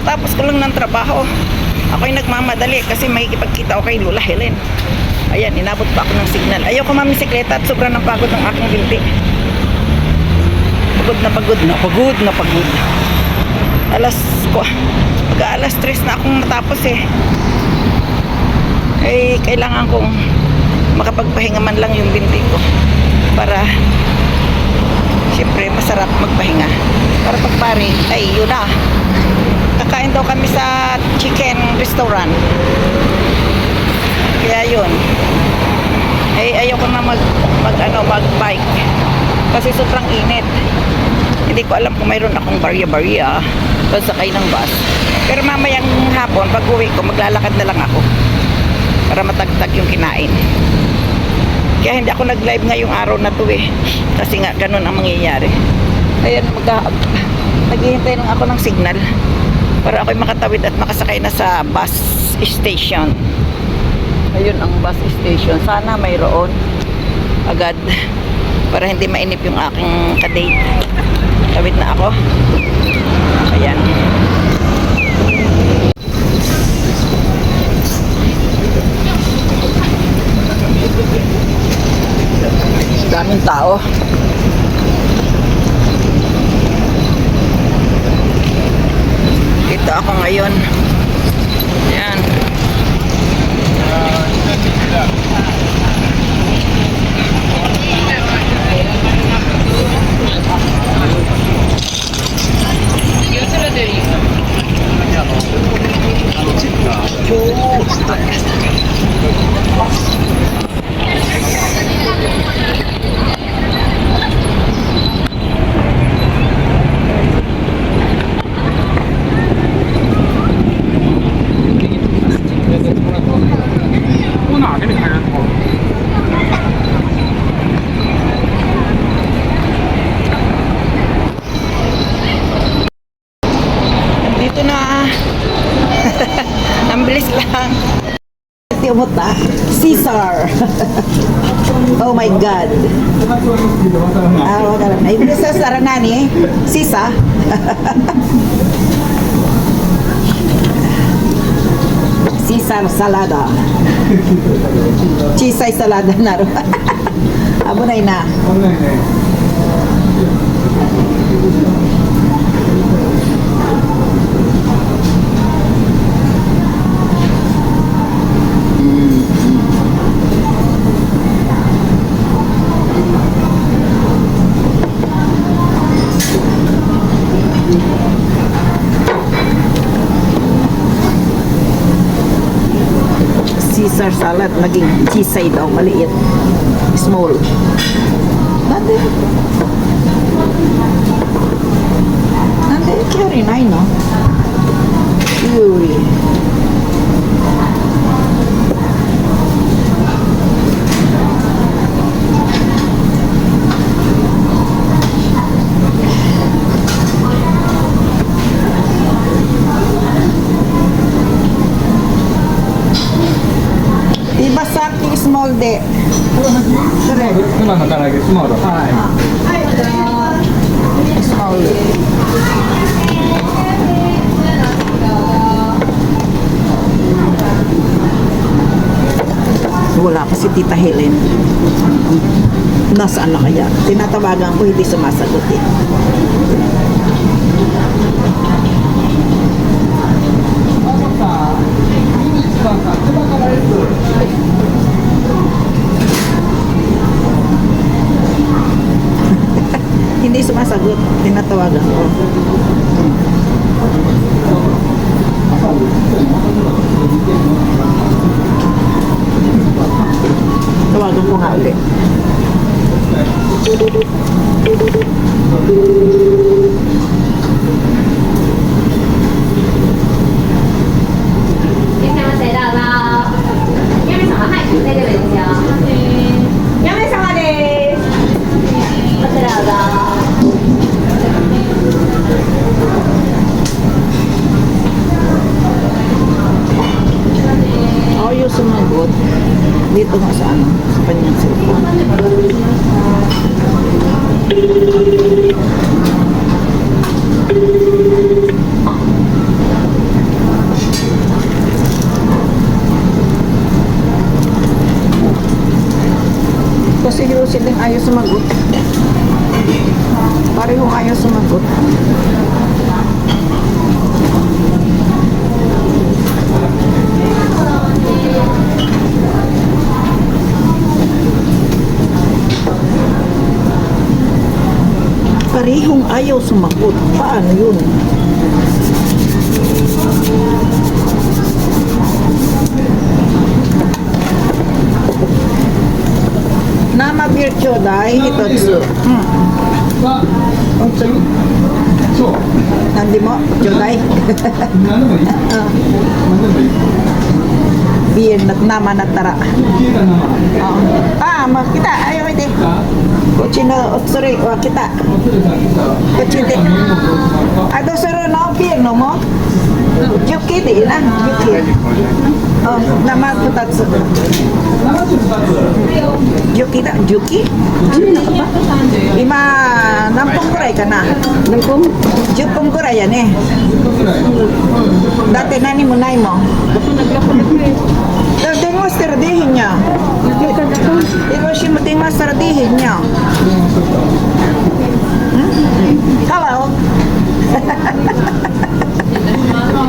Kakatapos ko lang ng trabaho. Ako'y nagmamadali kasi makikipagkita ako kay Lola Helen. Ayan, inabot pa ako ng signal. Ayoko mamisikleta at sobrang ng pagod ng aking binti. Pagod na pagod na pagod na pagod. Alas 3 na akong matapos eh. Eh, kailangan kong makapagpahinga man lang yung binti ko. Para, siyempre, masarap magpahinga. Para pagpari, ay, yun na. Kakain daw kami sa chicken restaurant. Kaya yun. Eh, ayoko na mag-bike. Kasi sobrang init. Hindi ko alam kung mayroon akong barya-barya pagsakay ng bus. Pero mamayang hapon, pag uwi ko, maglalakad na lang ako. Para matagtag yung kinain. Kaya hindi ako nag-live ngayong araw na to eh. Kasi nga, ganun ang mangyayari. Ayan, naghihintay lang ako ng signal. Para ako'y makatawid at makasakay na sa bus station. Ayun ang bus station. Sana mayroon agad. Para hindi mainip yung aking kadate. Tawid na ako. Ayan. Daming tao. Dito ako ngayon. Ayan. Dito na. Ang bilis lang. Tiyomuta. Caesar. Oh my God. Wala lang. Ay, bilis sa saranani. Caesar. Caesar salada. Chisay salada na ro. Abunay na. Caesar salad, naging chisay daw, maliit. Small. Nande, curry na no? Curry. Small de. Small. Small. Wala pa si Tita Helen. Nasaan na kaya? Tinatawagan ko, hindi sumasagot eh. Hindi sumasagot, tinatawagan ko. Tawagan ko nga ulit. Ayaw sumagot dito nga sa sa kanyang cellphone. sumagot. Parehong ayaw sumagot. Parehong ayaw sumagot. Paano yun? Nama beer chodai hitotsu. Nandi mo chodai. Beer na nama natara. Kita ayo ite. Kochino otsuri wa kita. Kochite. Ado suru no beer no mo. Yuki di na, Yuki. Nama kutatsu. Yuki da, Yuki? Ima, nampung kuray ka na. Nampung? Jupong kuray yan eh. Dati nani mo nay mo. Dati mo sardihin niya. Hiroshi mo ting sardihin niya. Hello.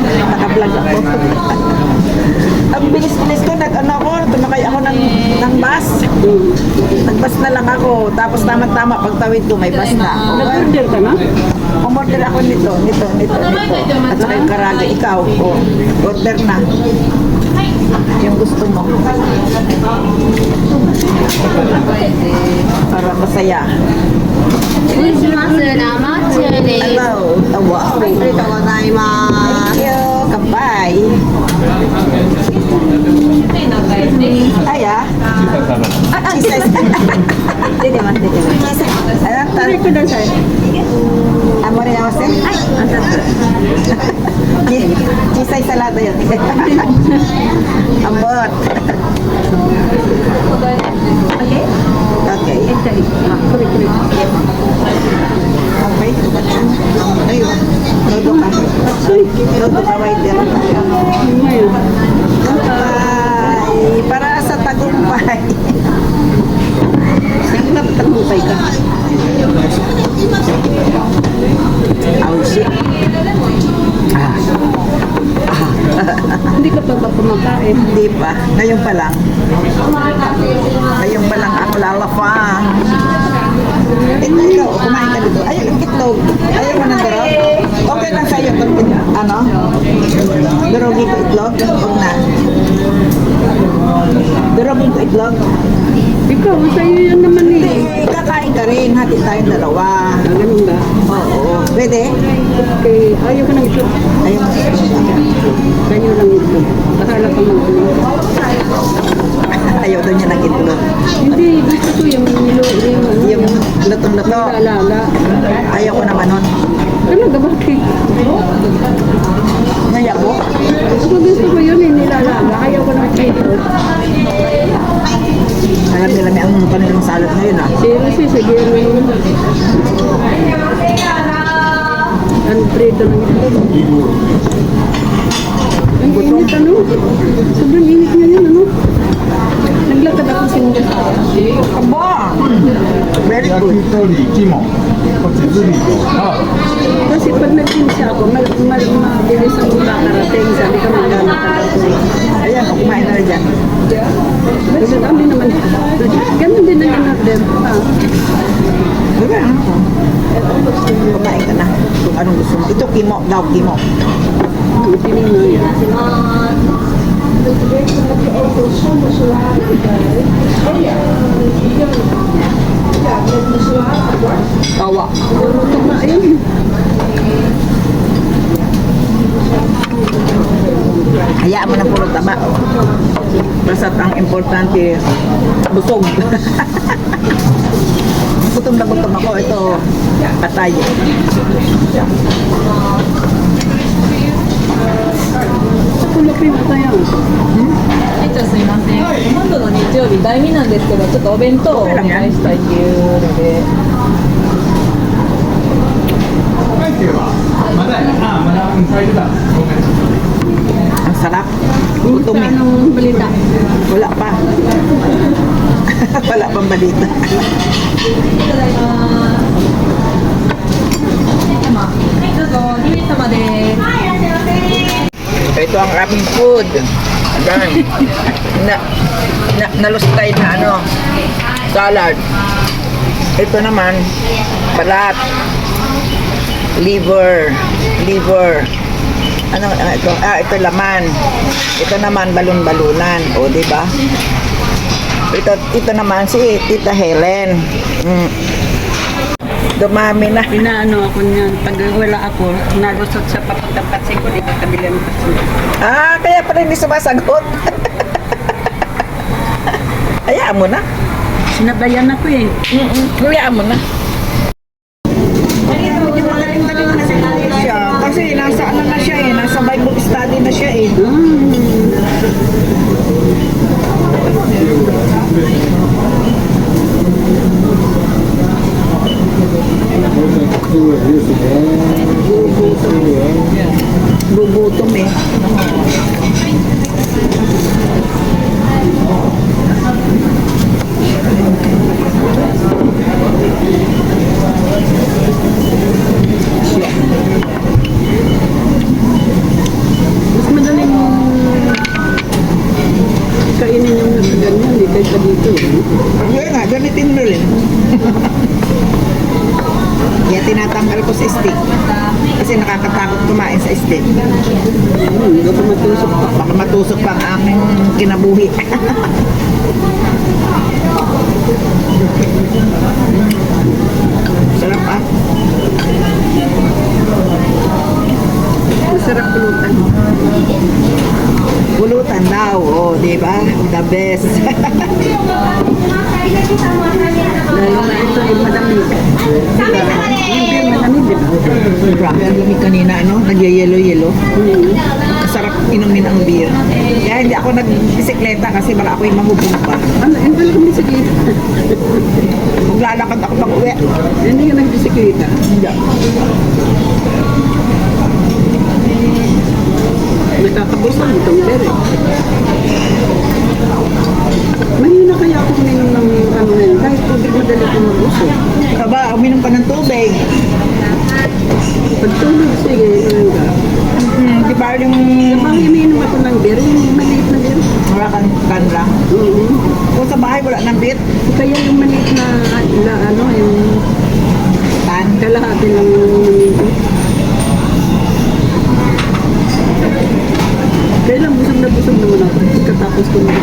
Naka-vlog ako. Ang bilis-bilis ko, tumakay ako ng bus. Nag-bus na lang ako. Tapos tama-tama, pagtawid ko, may bus na. Nag-order ka na? Umorder ako nito. At saka yung karage, ikaw. Order na. Yung gusto mo. Para masaya. Hello. Wow. Thank you. Kabay. Aya. Chisay. Dede man. Sorry ko daw sa'yo. Amore na wase? Chisay salado yun. Ambot. Okay? Okay. Okay. Ayun. Lodo ka. Lodo ka, waiter. Ay, para sa tagumpay. Nagulap tagumpay ka. Oh, shit. Hindi ka pa ba kumakain? Hindi pa. Ngayon pa lang. Ngayon pa lang ako lalafang. Ikaw, kumain ka dito. Ayaw yung itlog. Ayaw mo ng durog. Okay lang sa'yo. Ano? Durogin ko itlog. Huwag na. Durogin ko itlog. Ikaw, sa'yo yan naman eh. Kakain ka rin. Hatid tayong dalawa. Ganun ba? Oo. Pwede? Okay, ayaw ko ng ito. Ayaw mo. Ganyan lang ito. Bahala ka mag-ulo. Ayaw daw niya ng itlog. Hindi, gusto ko yung Yung lutong-luto. lala. Ayaw ko naman nun. Talaga bakit? Naya ko? Kung gusto ko yun eh, nilalala. Ayaw ko ng ito. Alam nila may ang kanilang salad ngayon ah. Seriously, sige yun. Ang prito lang ito. Ang init ano? Sobrang init ngayon ano? Naglakad ako sa inyo. Aba! Very good. 焼き鳥、肝、こっちブリと、Kasi pag nag-insa ako, mabilis ang makakarating. Sabi ka magkakaroon ako. Ayan, kumain na rin dyan. Kasi kami naman, ganun din ang in-order. Diba? Kumain ka na. Kung anong gusto mo. Ito kimo, daw kimo. Tinino yan. Tawa. Tama, ayun. Hayaan mo ng puro taba. Basta't ang importante, busog. Gutom na gutom ako. Ito, patay. Sa kulapin mo tayo. 店長すいません、今度の日曜日第2なんですけどちょっとお弁当をお願いしたいっていうので会計はまだやな。まだ書いてた。ごめん。 Ang sarap. Kumusta Gutom eh. anong balita? Wala pa. Wala pang balita. Ito ang aming food. Ayan. Nalustay na ano, salad. Ito naman, balat. Liver. Ano ito? Ito laman. Ito naman balon-balunan. O, di ba? Ito naman si Tita Helen. Dumami na. Inaano ako niyan. Pag wala ako, nalusot sa papuntang patsi ko, di ka kabila ng patsi. Kaya pala hindi sumasagot. Hayaan mo na. Sinabayan ako eh. Hayaan mo na. Kasi nasa ano na siya eh, nasa Bible study na siya eh. Gugutom eh. Mas madaling kainin yung nasa ganyan, di kaysa dito. Kaya nga, gamitin mo rin. Kaya tinatanggal ko sa steak. Kasi nakakatakot kumain sa steak. Baka matusok pa. Baka matusok pa ang aking kinabuhi. Sarap ah. Masarap pulutan. Pulutan daw, oh, di ba? The best. Lalo na ito ay malamig. Hindi malamig, di ba? Grabe ang lamig kanina, ano? Nagyayelo-yelo. Sarap inumin ang beer. Kaya hindi ako nagbisikleta kasi baka ako'y mahubog pa. Ano, hindi lang bisikleta. Maglalakad ako pag uwi. Hindi ka nagbisikleta. Hindi. Nakakabusog itong dere. Mahina kaya ako uminom ng ano na yun. Kahit tubig madali ko mabusog. Aba, uminom ka ng tubig. Pag tubig, sige, yun ka. Di ba yung Kapag uminom ako ng beer, yung maliit na beer. wala kang kan lang? Kung sa bahay wala ng bit, Kaya yung maliit na ano, yung tan. kalahati lang yung kailan busog naman ako. Katapos ko na.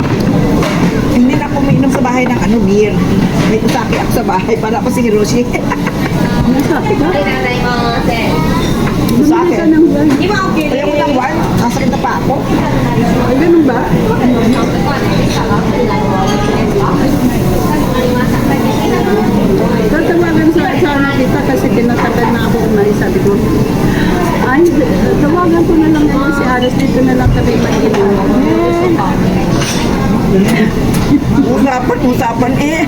Hindi na ako uminom sa bahay ng ano, beer. May usaki ako sa bahay para ako si Hiroshi. Nasabi ka? Usaki. Ka ng buwan. Ayaw ko ng wine. Nasakit na pa ako. Ay, ganun ba? Tatawagan sa sana kita kasi tinatagal na ako umalis. Sabi ko, ay, tawagan ko na lang naman si Aris. Dito na lang kami mag-inom. Usapan eh.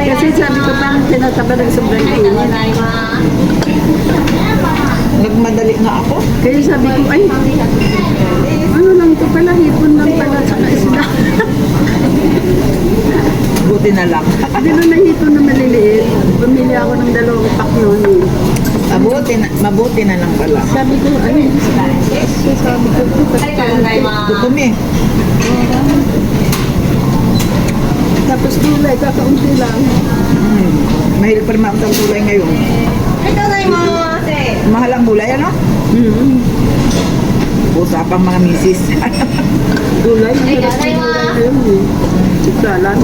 Kasi sabi ko parang tinatagal ng sobrang init. Nagmadali nga ako. Kaya sabi ko, ay, ano lang ito pala, hipon lang pala sa isda. Buti na lang. Hindi na nahipon na maliliit. Pumili ako ng 2 pack noon. Mabuti na lang pala. Sabi ko, ay, sabi ko, Gutom eh. tapos gulay, kakaunti lang. Mahirap pa naman ako sa gulay ngayon. Mahal ang gulay, ano? Usapang mga misis. Gulay, masarap yung gulay ngayon eh. Salan.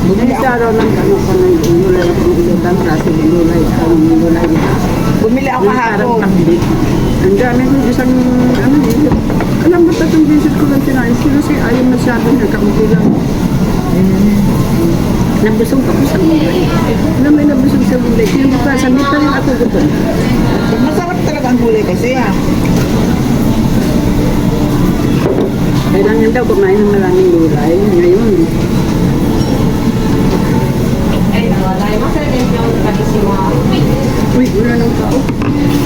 Bumili Sa ako, araw lang ano ko ng gulay ako ng ibang klase ng gulay. Ang gulay ito. bumili ako Parang kahapon. pakbit. Ang dami ko isang, ano eh. Alam mo, 3 visit ko lang tinayin. Kasi ayaw masyado niya, kaunti lang. Nabusog ako sa gulay. Alam mo, nabusog sa gulay. Yung bukasan, di pa rin ako gutom. Masarap talaga ang gulay kasi ha. Kailangan daw kumain ng maraming gulay. Ngayon, uy, wala ng tao.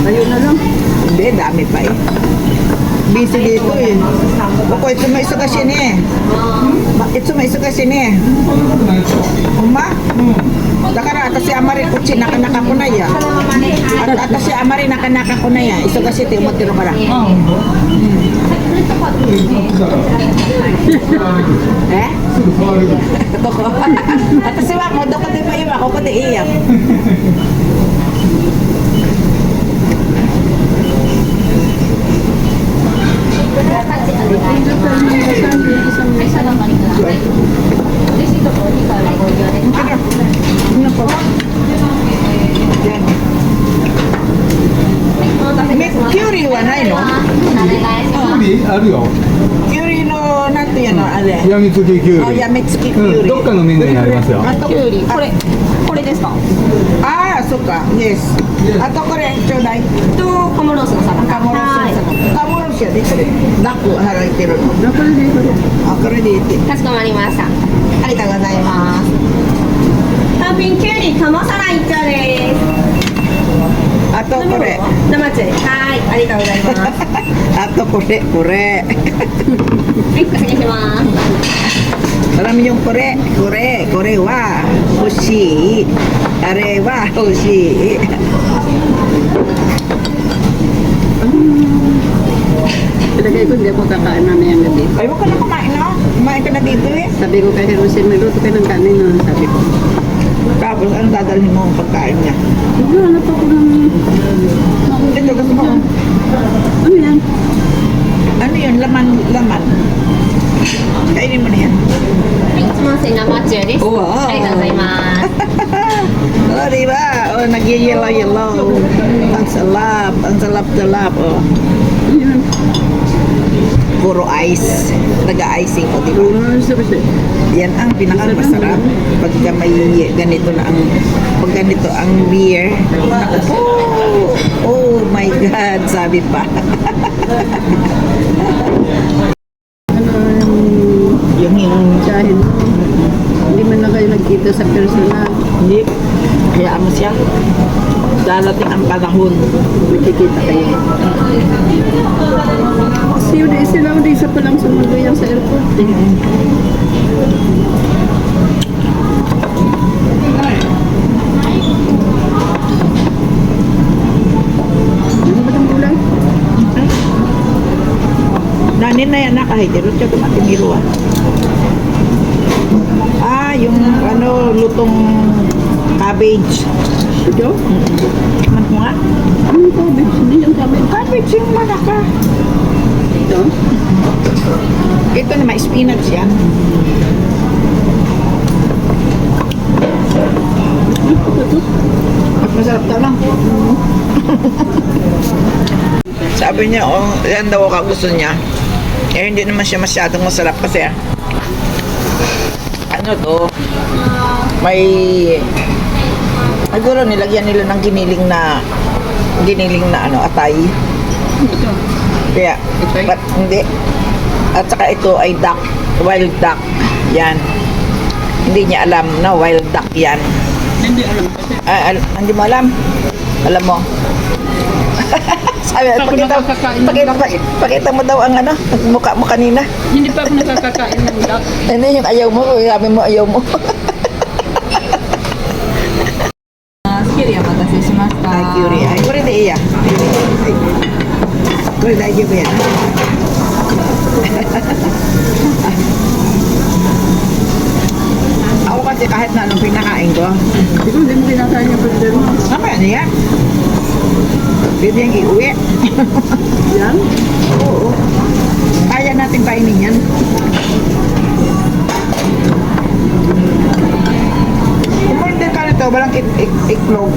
Ayun na lang. Hindi, dami pa eh. busy dito eh. Bako, ito may isa kasi ni eh. Ito may isa kasi ni eh. Uma? Dakara, atas si Amari kutsi nakanaka ko na ya. At atas si Amari nakanaka ko na ya. Isa kasi ito yung matiro para. Eh? すぐ触るから。 Toko. Atas si Wak mo, doko di pa yung ako ko di iyak. Curie waないの？ キュウリあるよ。 Curieのなんていうのあれ？やみつきキュウあ、リ。やみつきキうュウリ。んどっかのメニューにありますよ。あときゅうりこれですか？ああ、そっか。Yes。あとこれちょうだい。とコモロースのサバカモロス。カモロスやでこれ。ラク払いてるの。だからね、これ。あ、これでいいって。かしこまりました。ありがとうございます。単品きゅうり鴨皿一丁です。あとこれ。生中はいありがとうございます。あとこれ、これ。はいお願いします。 Alam yung kore wa hoshi. Are wa hoshi. Ilagay ko, hindi ako kakain mamayang gabi. Ay, huwag ka na kumain, no? Kumain ka na dito eh. Sabi ko kay Hirosin, magluto ka ng kanin, no? Sabi ko. Tapos, ano dadalhin mo ang pagkain niya? Naghanap ako ng... Ito, gusto mo. Ano yan? Ano yun? Laman. Kainin mo na yan. はいすみません生中です。うわーありがとうございます。 Oh, di ba? Oh, nag-yellow. Ang salap. Oh. Ano yan? Puro ice. Naga-icing ko, di ba? Ano sabi siya? Yan ang pinakamasarap pagka may ganito na ang pag ganito ang beer. Oh my God, sabi pa. Ano yung tsahin mo? Hindi man lang kayo nagkita sa personal. hindi, hayaan mo siya. Darating ang panahon. Magkikita kayo. Sila ulit isa pa lang sumundo yan sa airport. Ano ba ang ulam? Nanin na yan na kahit irot siya tumatimiro ah. Ah, yung ano, lutong cabbage. Ito? Man ko nga. Ano yung cabbage? Hindi yung cabbage. Cabbage yung malaka. Ito? Ito na may spinach yan. Mas masarap daw lang. Sabi niya, oh, yan daw ang gusto niya. Eh, hindi naman siya masyadong masarap kasi ano to, may siguro nilagyan nila ng giniling na ano, atay. Ito. Kaya, Atay? but hindi. At saka ito ay duck, wild duck. Yan. Hindi niya alam na wild duck yan. Hindi alam kasi. Hindi mo alam? Alam mo? Sabi, Ako nakakakain ng pakita mo daw ang ano, mukha mo kanina. Hindi pa ako nakakakain ng duck. Hindi yung ayaw mo, sabi mo ayaw mo. きゅうりお待たせしました。 Ay, Curie. Ay, ko rin na iya. Ay, ko rin na iya ba yan? Ako kasi kahit na anong pinakain ko, Ikaw hindi mo kinakain yung burger mo. mamaya na yan. Pwede yung iuwi. Yan? Oo. Kaya natin kainin yan. Umorder ka nito, walang iklog.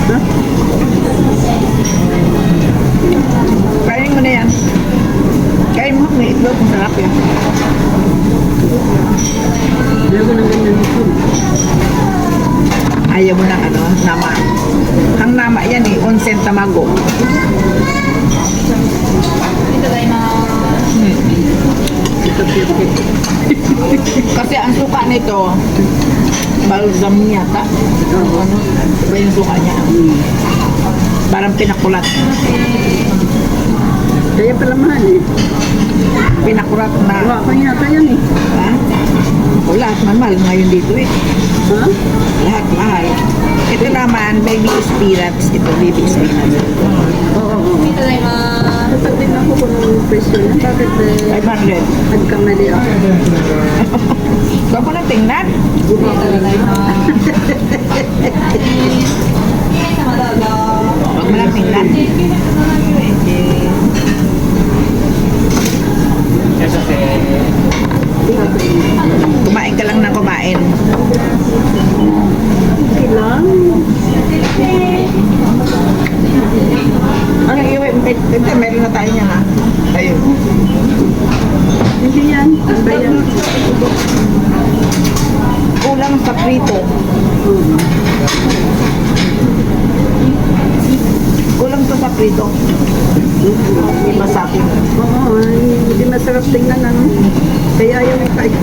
Ha? Kainin mo na yan. Kain mo, may itlog, masarap yan. Ayaw ko ng ganyan dito. Ayaw mo ng ano, nama. Ang nama yan eh, onsen tamago. いただきます。 Ito, ito. Kasi ang suka nito, balsam yata. Ano, iba yung suka niya. Parang pinakulat. Kaya pala mahal eh. Pinakurat na. Gawa ko yata yan eh. Ha? O lahat man mahal ngayon dito eh. Ha? Lahat mahal. Ito naman, baby spinach. Ito, baby spinach. Oo, oo. ただいま Tingnan ko kung anong presyo niya. Bakit 500. nagkamali ako? Huwag mo lang tingnan. ただいま Huwag mo lang tingnan. Kumain ka lang ng kumain. Okay lang. Ano yung ito, meron na tayo niya ha. Ayun. Hindi yan. Ang bayan. Kulang sa prito. Kulang to sa prito. Hindi masapin. Oo, hindi masarap tingnan ano. Kaya ayaw mo kayo.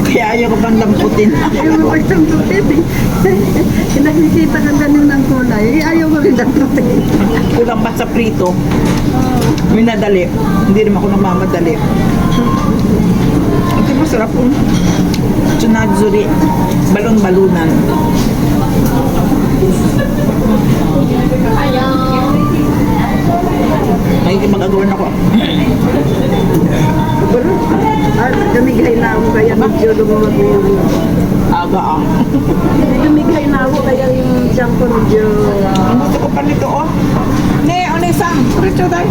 Kaya ayaw ko pang lamputin. Ayaw mo kayo ng tupit eh. Nakikita ka ganun ng kulay. Ayaw mo rin ng tupit. Kulang pa sa prito. Minadali. Hindi naman ako namamadali. Ito masarap po. Tsunadzuri. Balon-balunan. Nakikipag-agawan ako. Pero, dumigay na ako kaya medyo lumuwag na yung... Aga ah. Dumigay na ako kaya yung siyang ko medyo... Ang gusto ko pa nito oh. Ne, onesang. Kurito tayo.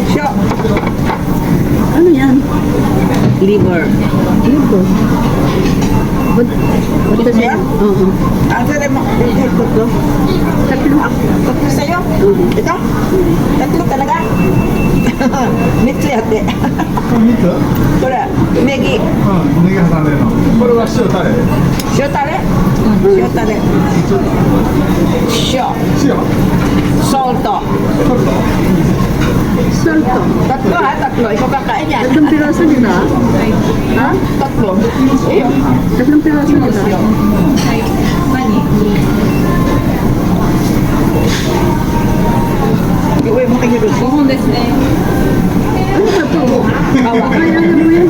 Syo. Ano yan? Liver. Libo. Ba't Ito siya? Oo. Ang sarap mo. Tatlo. Tatlo. Tatlo sa'yo? Ito? Tatlo talaga? Mitsu yate. 蜜 これ、ネギ。うん、ネギ挟んでるの。これは塩タレ。塩タレ？塩タレ。塩。塩。ソルト。 Salto. Tatlo ha, tatlo. Ikaw kakain yan. 3 piraso nila? Ha? Tatlo. Eh, 3 piraso nila? iuwi mo kay Hiroshi. 5本ですね Ano ba ito? Kawa. Kaya mo yan.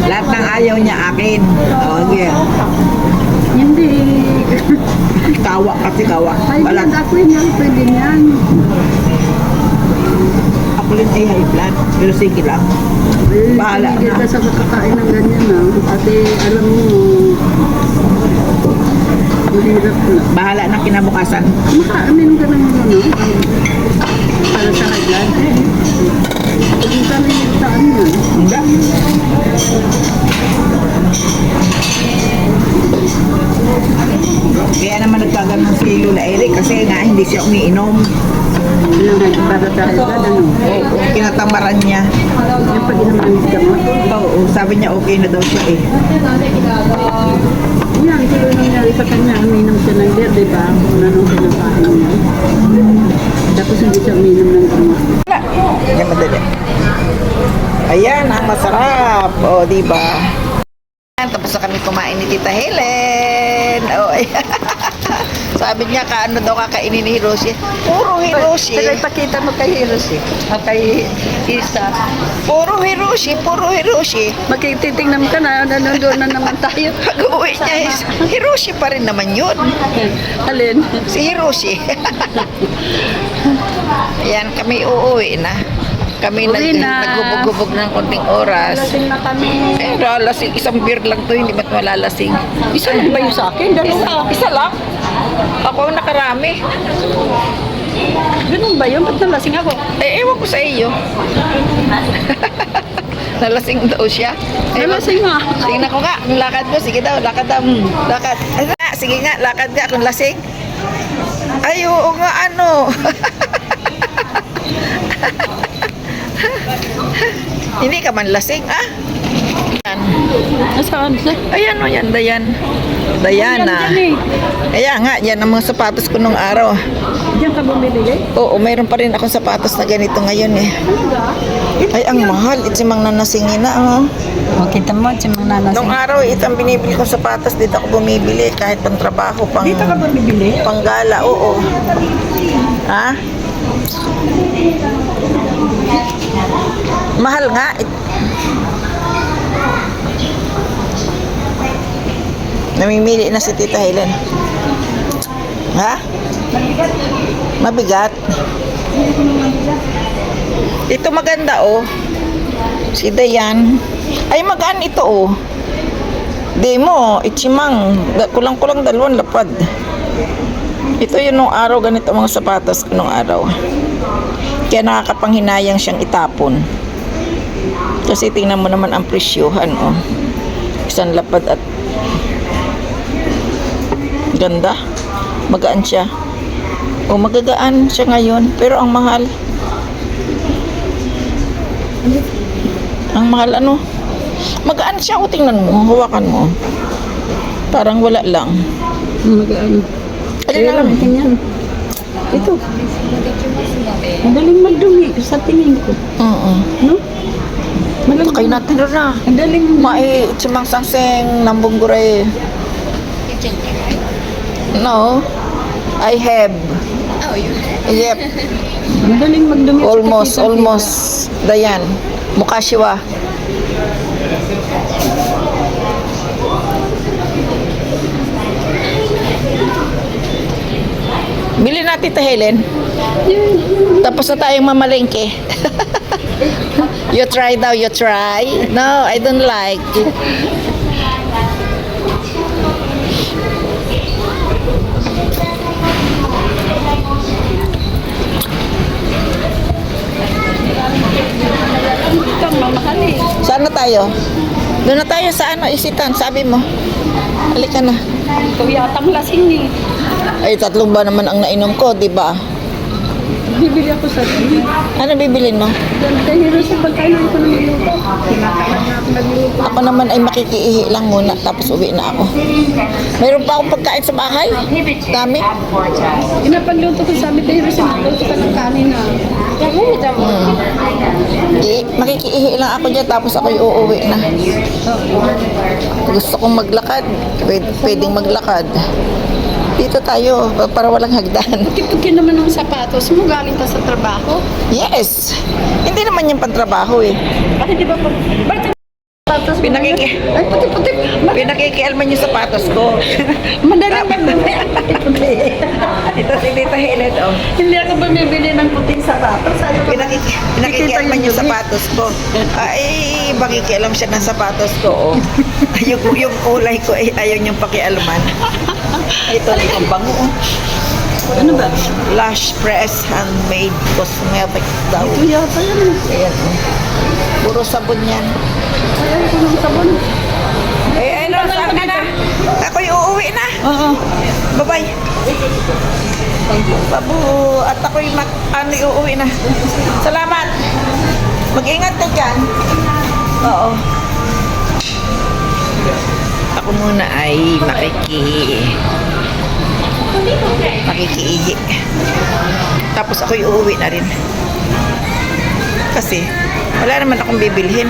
Lahat ng ayaw niya akin. Oh, okay. Hindi. Kawa kasi kawa. Ay, Balat. ako yan. Pwede yan. Ako rin ay high blood. Pero sige lang. Ay, Bahala hindi na. ka sa kakakain ng ganyan na. Ate, alam mo, mahirap na. Bahala ng kinabukasan. Makaamin ka ng ano, para sa haglan. Pag kami nagtaan yan. Hindi. Kaya naman nagkaganon si Lola Eric kasi nga hindi siya umiinom. Para sa haglan, ano. Oo, kinatamaran niya. Yung pag inaman ka mo. Oo, sabi niya okay na daw siya eh. Yan, kilo nangyari sa kanya, uminom siya ng beer, di ba? Kung anong kinakain niya. Tapos hindi siya uminom ng gamot. Yan madali. Ayan, ang masarap. O, di ba? Tapos na kami kumain ni Tita Helen. O, ayan. Sabi niya, kaano daw kakainin ni Hiroshi? Puro Hiroshi. Sige, pakita mo kay Hiroshi. Kay Isa. Puro Hiroshi, puro Hiroshi. Magkititingnan ka na, nanonood na naman tayo. Pag-uwi niya, Hiroshi pa rin naman yun. Alin? Si Hiroshi. Ayan, kami uuwi na. Kami Uwi na. nagbubog-bubog ng konting oras. Lasing na kami. Eh, lalasing. Isang beer lang to, hindi ba't malalasing? Isa lang ba yung sa akin? Isa lang. Ako ang nakarami. Ganun ba yun? Ba't nalasing ako? Eh, ewan ko sa iyo. Nalasing daw siya. Nalasing nga. Tingnan ko nga, ang lakad mo. Sige daw, lakad daw. Lakad. Ay, sige nga, lakad nga kung lasing. Ay, oo nga, ano. Hindi ka man lasing, ah. Yan. Nasaan siya? Ayan o, yan, Dayan. Dayana. Yan, yan eh. Kaya nga, yan ang mga sapatos ko nung araw. Diyan ka bumibili? Oo, mayroon pa rin akong sapatos na ganito ngayon eh. Ay, ang mahal. Itsimang nanasingin na. Oh. O, kita mo, si Mang Nanas. Nung araw, ito ang binibili kong sapatos. Dito ako bumibili. Kahit pang trabaho, pang Dito ka bumibili? panggala. Oo. Ha? Mahal nga. Namimili na si Tita Helen. Ha? Mabigat. Ito maganda oh. Si Dayan. Ay magaan ito oh. Demo, itchimang. Kulang-kulang 2 lapad. Ito yun nung araw, ganito mga sapatos ko nung araw. Kaya nakakapanghinayang siyang itapon. Kasi tingnan mo naman ang presyuhan oh. Isang lapad at ganda. Magaan siya. O magagaan siya ngayon. Pero ang mahal. Ang mahal ano? Magaan siya. O tingnan mo. Hawakan mo. Parang wala lang. Mag-ano? Alin lang. Ganyan. Ito. Madaling magdumi sa tingin ko. Oo. No? Madaling. Kaya natin rin na. Madaling Mai, cimang sangseng, nambong guray. No. I have. Oh, you have? Yep. Madaling magdumi. Almost, sa almost. Dayan. Mukha siwa. Bili natin Tita Helen. Tapos na tayong mamalengke. You try daw, you try. No, I don't like. Ito, mamahal eh. Saan na tayo? Doon na tayo sa ano, isitan, sabi mo. Halika na. Ikaw yatang lasing eh. Ay, 3 ba naman ang nainom ko, di ba? Bibili ako sa tingin. Ano bibilin mo? Dahil sa pagkain ko na magluto. Kinakalan na ako magluto. Ako naman ay makikiihi lang muna, tapos uwi na ako. Mayroon pa akong pagkain sa bahay. Dami. Pinapagluto ko sabi dahil sa magluto ka ng kanin na. Makikiihi lang ako dyan, tapos ako'y uuwi na. Gusto kong maglakad. Pwedeng maglakad. Dito tayo, para walang hagdan. Pagkipukin naman ng sapatos mo, galing ka sa trabaho. Yes! Hindi naman yung pantrabaho eh. Kasi di ba pag... Bakit ang sapatos mo? Ay, puti-puti. Pinakikialman yung sapatos ko. Madaling magdumi. Ito si Tita Helen, oh. Hindi ako bumibili ng puting sapatos. Ayaw ko Pinakikialman yung sapatos ko. Ay, makikialam siya ng sapatos ko, oh. yung kulay ko, ay ayaw niyong pakialaman. Ito lang ang bango, oh. Ano ba? Lush Press Handmade Cosmetic daw. Ito yata yan. Ayan, oh. Puro sabon yan. Ayaw ko ng sabon. Eh, ano, saan ka na? Ako'y uuwi na. Oo. Bye-bye. Babu, at ako'y uuwi na. Salamat. Mag-ingat ka dyan. Oo. Ako muna ay makikiihi. Tapos ako'y uuwi na rin. Kasi wala naman akong bibilhin.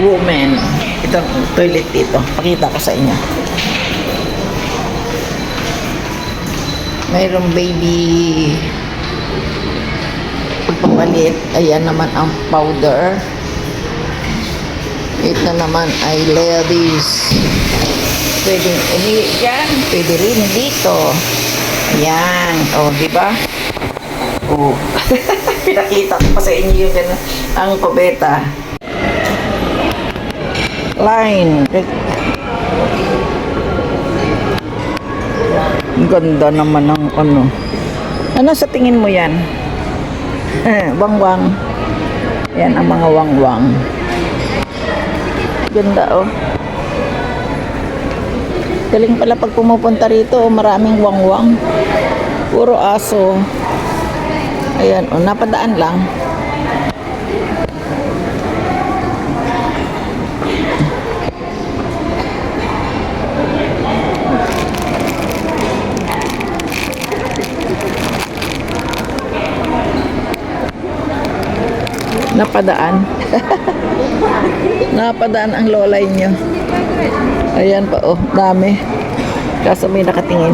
Woman. Ito ang toilet dito. Pakita ko sa inyo. Mayroong baby pagpapalit. Ayan naman ang powder. Ito naman ay ladies. Pwedeng umiwi dyan. Pwede rin dito. Ayan. O, di ba? O. Pinakita ko pa sa inyo yung gano'n. Ang kubeta. Line. Ang ganda naman ng ano. Ano sa tingin mo yan? Wangwang. Yan ang mga wangwang. Ganda oh. Galing pala pag pumupunta rito, maraming wangwang. Puro aso. Ayan, oh, napadaan lang. Napadaan. Napadaan ang lolay nyo. Ayan pa oh, dami. Kaso may nakatingin.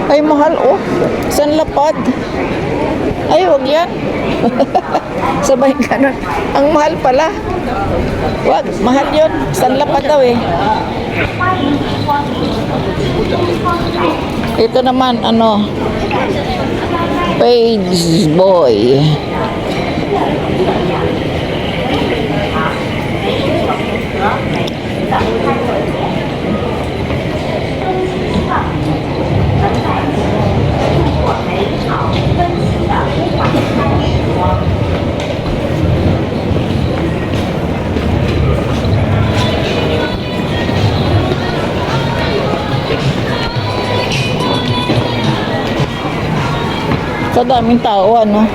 Ay, mahal oh. San lapad. Ay, wag yan. Sabay ganun. Ang mahal pala. Wag, mahal yun. San lapad daw eh. Ito naman, ano, Page Boy. Sa daming tao, ano?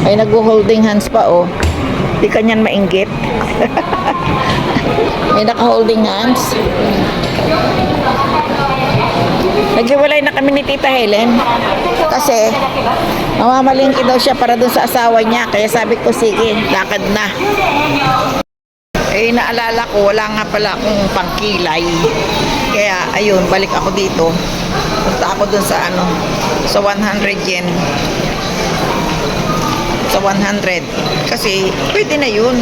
Ay, nag-holding hands pa, oh. Di kanyan mainggit. May naka-holding hands. Naghiwalay na kami ni Tita Helen. Kasi, mamamalingki daw siya para dun sa asawa niya. Kaya sabi ko, sige, lakad na. Eh, naalala ko, wala nga pala akong pangkilay. Kaya, ayun, balik ako dito. Punta ako dun sa ano, sa 100 yen. Sa 100. Kasi, pwede na yun.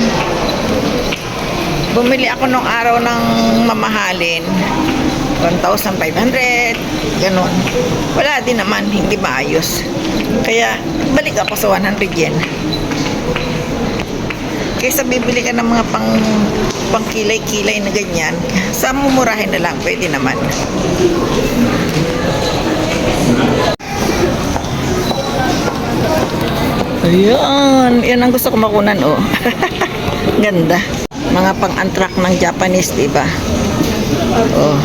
Bumili ako nung araw ng mamahalin. 1,500. Ganon. Wala din naman, hindi maayos. Kaya, balik ako sa 100 yen. Kaysa bibili ka ng mga pangkilay-kilay na ganyan, sa mumurahin na lang, pwede naman. Ayan, yan ang gusto ko makunan, oh. Ganda. Mga pang-antrack ng Japanese, diba? Oh.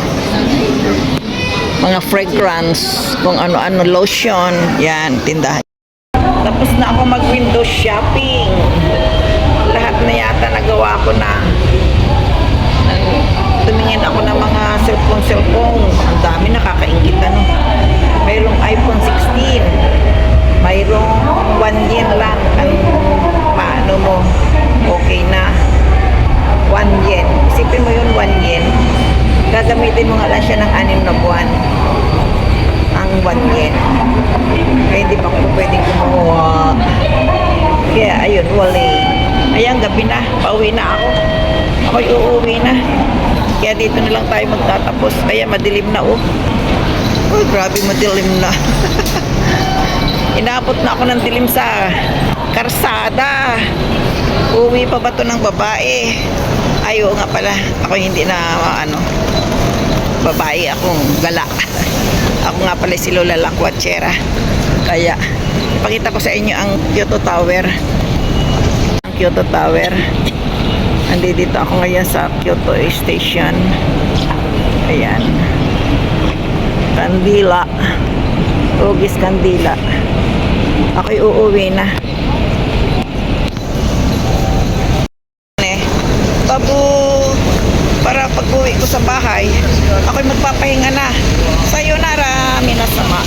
Mga fragrance, kung ano-ano, lotion, yan, tindahan. Tapos na ako mag-window shopping. Lahat na yata nagawa ko na. Tumingin ako ng mga cellphone. Ang dami, nakakaingit, ano. Mayroong iPhone 16. Mayroong 1 yen lang. Ang paano mo, okay na. 1 yen. Isipin mo yun, 1 yen. Gagamitin mo nga lang siya ng 6 na buwan. Ang 1 yen. Kaya di pa ko pwedeng gumawa. Kaya ayun, wala. Ayan, gabi na. Pauwi na ako. Ako'y uuwi na. Kaya dito na lang tayo magtatapos. Kaya madilim na, oh. Oh, grabe, madilim na. Inabot na ako ng dilim sa karsada. Uwi pa ba to ng babae? Ay, oo nga pala. Ako hindi na, ano, babae. Akong gala. Ako nga pala si Lola Lakwachera. Kaya, ipakita ko sa inyo ang Kyoto Tower. Ang Kyoto Tower. Andito ako ngayon sa Kyoto Station. Ayan. Kandila. Ugis Kandila. Ako'y uuwi na. Babu, para pag-uwi ko sa bahay, ako'y magpapahinga na. Sayonara, minasama.